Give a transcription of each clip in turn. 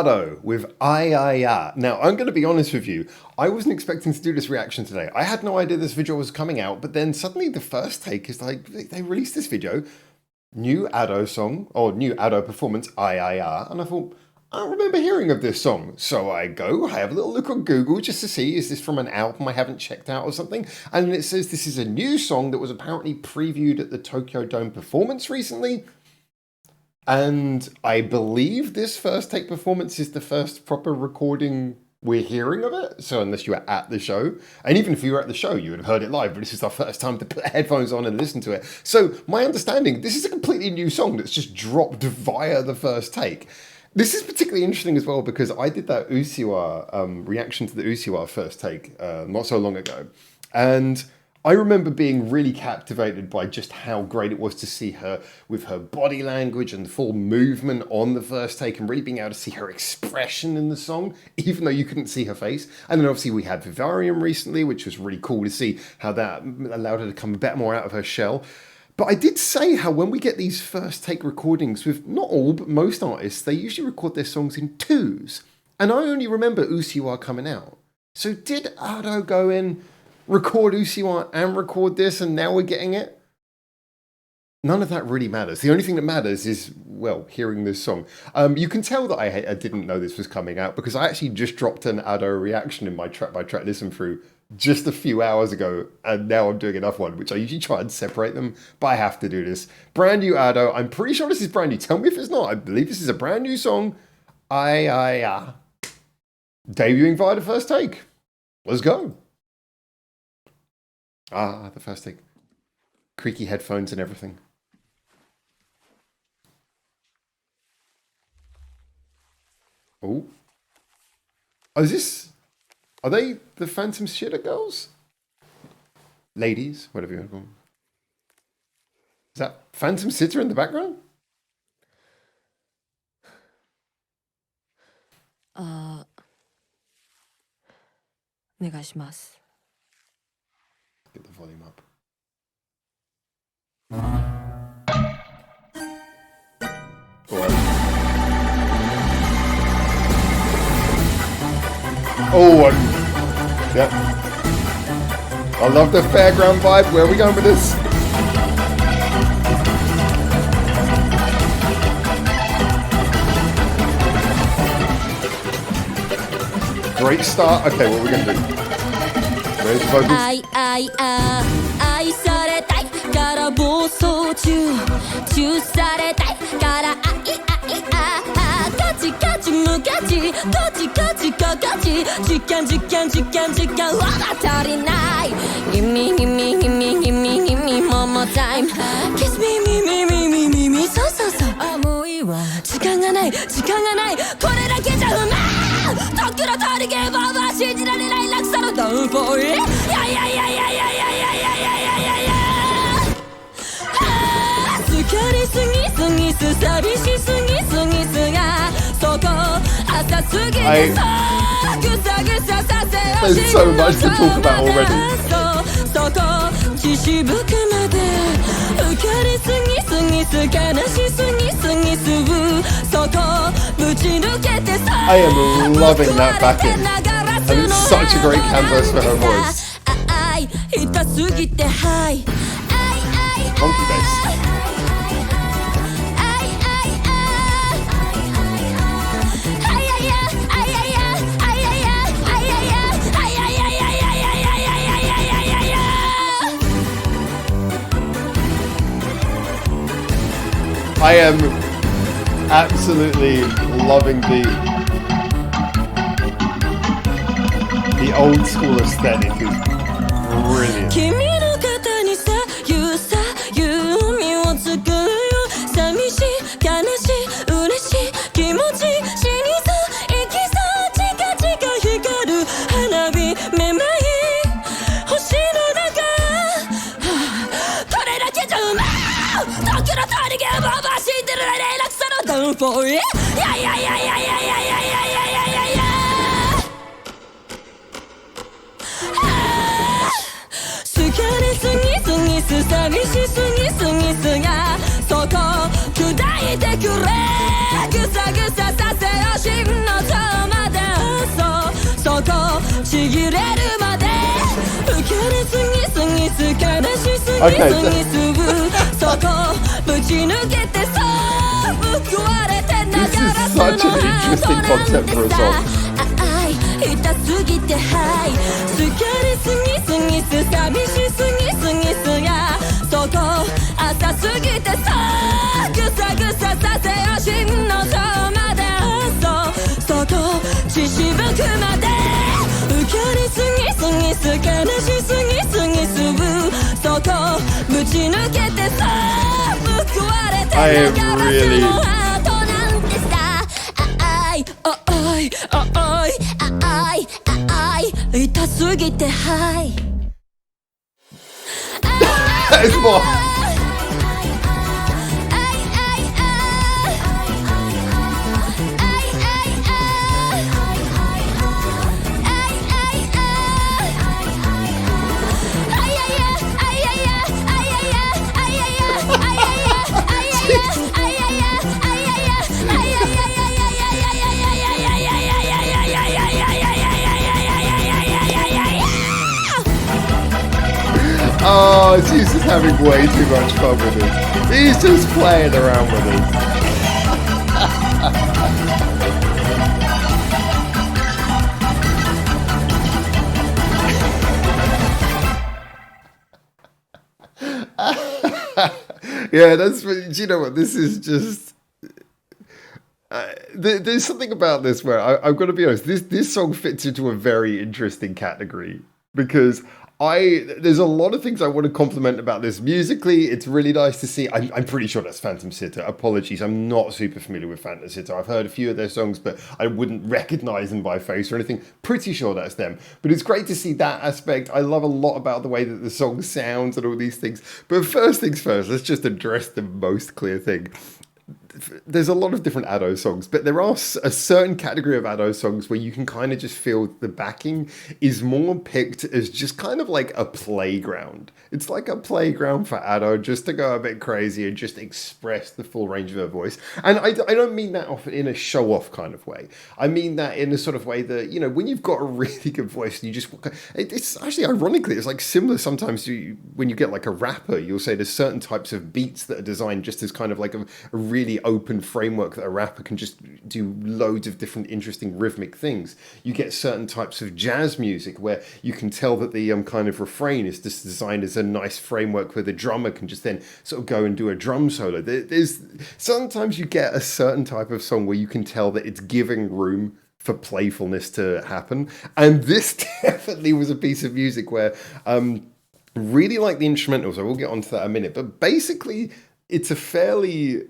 Ado with I. Now, I'm going to be honest with you. I wasn't expecting to do this reaction today. I had no idea this video was coming out, but then suddenly the first take is like, they released this video, new Ado song, or new Ado performance, I. And I thought, I don't remember hearing of this song. So I have a little look on Google just to see, is this from an album I haven't checked out or something? And it says this is a new song that was apparently previewed at the Tokyo Dome performance recently. And I believe this first take performance is the first proper recording we're hearing of it. So unless you were at the show, and even if you were at the show, you would have heard it live, but this is our first time to put headphones on and listen to it. So my understanding, this is a completely new song that's just dropped via the first take. This is particularly interesting as well because I did that Usiwa reaction to the Usiwa first take not so long ago. And I remember being really captivated by just how great it was to see her with her body language and full movement on the first take and really being able to see her expression in the song, even though you couldn't see her face. And then obviously we had Vivarium recently, which was really cool to see how that allowed her to come a bit more out of her shell. But I did say how when we get these first take recordings with not all, but most artists, they usually record their songs in twos. And I only remember Usiwa coming out. So did Ado go in, record Usiwa and record this, and now we're getting it? None of that really matters. The only thing that matters is, well, hearing this song. You can tell that I didn't know this was coming out because I actually just dropped an Ado reaction in my track-by-track listen through just a few hours ago, and now I'm doing another one, which I usually try and separate them, but I have to do this. Brand new Ado. I'm pretty sure this is brand new. Tell me if it's not. I believe this is a brand new song. I. Debuting via the first take. Let's go. The first take. Creaky headphones and everything. Oh, is this... Are they the Phantom Shitter girls? Ladies, whatever you want to call them. Is that Phantom Sitter in the background? Get the volume up. Yeah. I love the fairground vibe. Where are we going with this? Great start. Okay, what are we going to do? Where's the vocals? One more time. Kiss me, so. もういいわ。時間がない。これだけじゃ不満。時の通りゲームオーバー。信じられない落差のダウンフォール。や。疲れすぎす、寂しすぎが、そこ浅すぎてさ、ぐささせよ。 There's so much to talk about already. そこ血しぶくまで浮かれすぎす、悲しすぎす、そこぶち抜けてさ。 I am loving that backing. And it's such a great canvas for her voice. Funky bass. I am absolutely loving the old school aesthetic. Is brilliant. 君の肩にさ、弓を作るよ。寂しい、悲しい、嬉しい気持ち、死にそう、生きそう、チカ光る花火、めまい星の中、これだけじゃうまい。時の通りゲームオーバー。死んでる連絡さのダウンフォール。や。疲れすぎす、寂しすぎが、そこ砕いてくれ。ぐささせよ。真のちぎれるまで浮かれすぎすぎす悲しすぎす Okay, ぎすそこぶち抜けてさ報われてながら This is such an interesting concept for a song. 痛すぎてはい疲れすぎすぎす寂しすぎすぎすがそこ浅すぎてさぐさぐささせよ真の頂までそうそこ血しぶくまで浮かれすぎすぎす悲しすぎすぎすそこぶち抜けてさ報われてながらそのハートなんてさおい痛すぎてはいThere's more. Oh, he's just having way too much fun with it. He's just playing around with it. Yeah, that's. Do you know what? This is just. There's something about this where I'm going to be honest. This song fits into a very interesting category because there's a lot of things I want to compliment about this. Musically, it's really nice to see. I'm pretty sure that's Phantom Sitter. Apologies, I'm not super familiar with Phantom Sitter. I've heard a few of their songs, but I wouldn't recognize them by face or anything. Pretty sure that's them. But it's great to see that aspect. I love a lot about the way that the song sounds and all these things. But first things first, let's just address the most clear thing. There's a lot of different Ado songs, but there are a certain category of Ado songs where you can kind of just feel the backing is more picked as just kind of like a playground. It's like a playground for Ado just to go a bit crazy and just express the full range of her voice. And I don't mean that in a show-off kind of way. I mean that in a sort of way that, you know, when you've got a really good voice, you just... It's actually, ironically, it's like similar sometimes to when you get like a rapper, you'll say there's certain types of beats that are designed just as kind of like a really open framework that a rapper can just do loads of different interesting rhythmic things. You get certain types of jazz music where you can tell that the kind of refrain is just designed as a nice framework where the drummer can just then sort of go and do a drum solo. There's sometimes you get a certain type of song where you can tell that it's giving room for playfulness to happen, and this definitely was a piece of music where really like the instrumentals. I will get onto that in a minute, but basically it's a fairly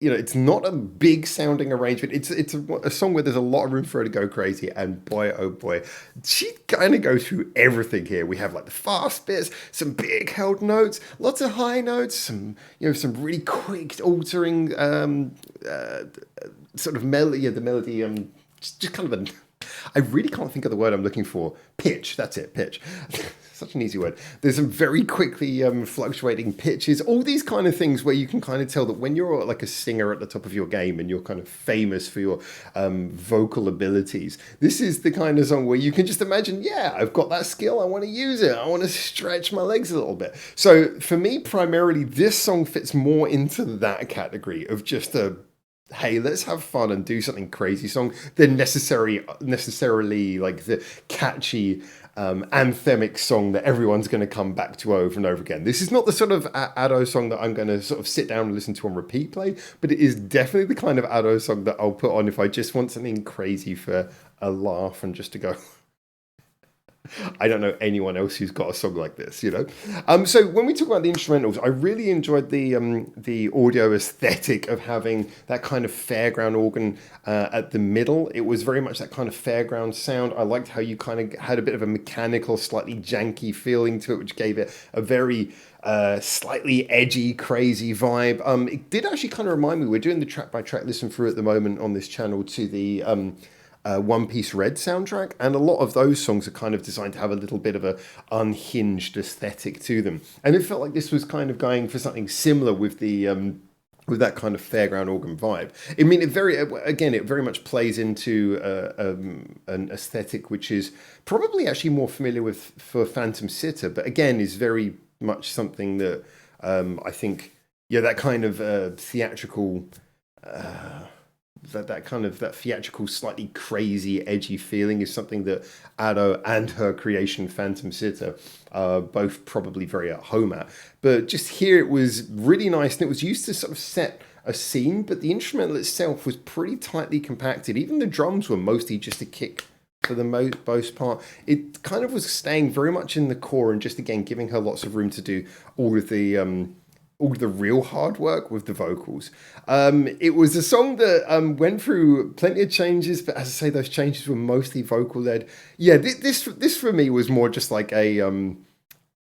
you know, it's not a big sounding arrangement. It's a song where there's a lot of room for her to go crazy, and boy oh boy, she kind of goes through everything here. We have like the fast bits, some big held notes, lots of high notes, some really quick altering sort of melody. Yeah, the melody just kind of I really can't think of the word I'm looking for. Pitch, that's it, pitch. Such an easy word. There's some very quickly fluctuating pitches, all these kind of things where you can kind of tell that when you're like a singer at the top of your game and you're kind of famous for your vocal abilities, this is the kind of song where you can just imagine, yeah, I've got that skill, I want to use it, I want to stretch my legs a little bit. So for me, primarily, this song fits more into that category of just a hey, let's have fun and do something crazy song than necessarily like the catchy anthemic song that everyone's going to come back to over and over again. This is not the sort of Ado song that I'm going to sort of sit down and listen to on repeat play, but it is definitely the kind of Ado song that I'll put on if I just want something crazy for a laugh and just to go... I don't know anyone else who's got a song like this, you know. So when we talk about the instrumentals, I really enjoyed the audio aesthetic of having that kind of fairground organ at the middle. It was very much that kind of fairground sound. I liked how you kind of had a bit of a mechanical, slightly janky feeling to it, which gave it a very slightly edgy, crazy vibe. It did actually kind of remind me, we're doing the track by track listen through at the moment on this channel to the One Piece Red soundtrack, and a lot of those songs are kind of designed to have a little bit of a unhinged aesthetic to them, and it felt like this was kind of going for something similar with the with that kind of fairground organ vibe. I mean, it very much plays into an aesthetic which is probably actually more familiar with for Phantom Sitter, but again is very much something that I think, yeah, that kind of theatrical. That theatrical, slightly crazy, edgy feeling is something that Ado and her creation Phantom Sitter are both probably very at home at. But just here it was really nice, and it was used to sort of set a scene, but the instrumental itself was pretty tightly compacted. Even the drums were mostly just a kick for the most part. It kind of was staying very much in the core and just, again, giving her lots of room to do all of the real hard work with the vocals. It was a song that went through plenty of changes, but as I say, those changes were mostly vocal led. Yeah, this for me was more just like a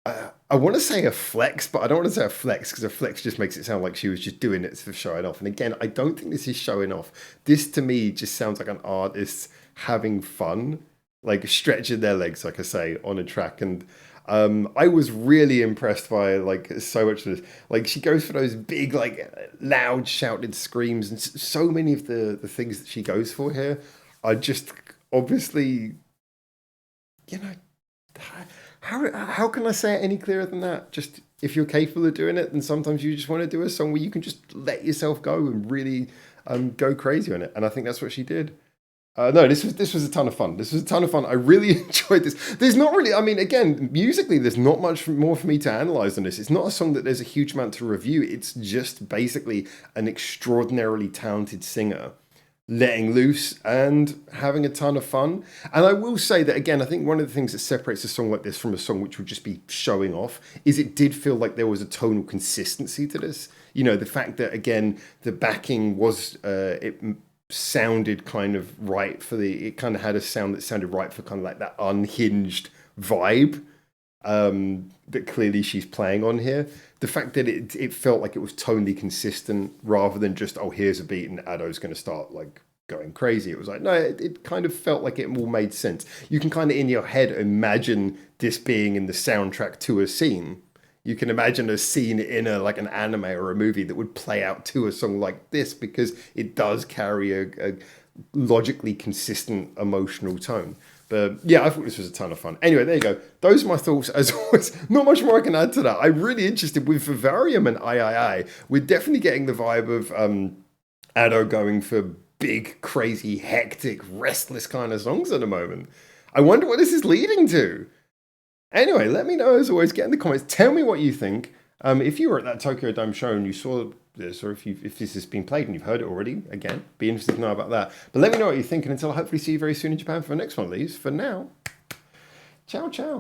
I want to say a flex, but I don't want to say a flex because a flex just makes it sound like she was just doing it for showing off. And again, I don't think this is showing off. This to me just sounds like an artist having fun, like stretching their legs, like I say, on a track. And I was really impressed by like so much of this. Like she goes for those big, like loud shouted screams, and so many of the things that she goes for here are just obviously, you know, how can I say it any clearer than that? Just if you're capable of doing it, then sometimes you just want to do a song where you can just let yourself go and really go crazy on it. And I think that's what she did. No, this was a ton of fun. This was a ton of fun. I really enjoyed this. There's not really, I mean, again, musically, there's not much more for me to analyze than this. It's not a song that there's a huge amount to review. It's just basically an extraordinarily talented singer letting loose and having a ton of fun. And I will say that, again, I think one of the things that separates a song like this from a song which would just be showing off is it did feel like there was a tonal consistency to this. You know, the fact that, again, the backing was, it sounded kind of right for it kind of had a sound that sounded right for kind of like that unhinged vibe that clearly she's playing on here. The fact that it felt like it was tonally consistent rather than just, oh, here's a beat and Ado's going to start like going crazy. It was like, no, it kind of felt like it all made sense. You can kind of in your head imagine this being in the soundtrack to a scene. You can imagine a scene in like an anime or a movie that would play out to a song like this because it does carry a logically consistent emotional tone. But yeah, I thought this was a ton of fun. Anyway, there you go. Those are my thoughts. As always, not much more I can add to that. I'm really interested with Vivarium and I. We're definitely getting the vibe of Ado going for big, crazy, hectic, restless kind of songs at the moment. I wonder what this is leading to. Anyway, let me know as always. Get in the comments. Tell me what you think. If you were at that Tokyo Dome show and you saw this, or if this has been played and you've heard it already, again, be interested to know about that. But let me know what you think, and until I hopefully see you very soon in Japan for the next one of these. For now, ciao, ciao.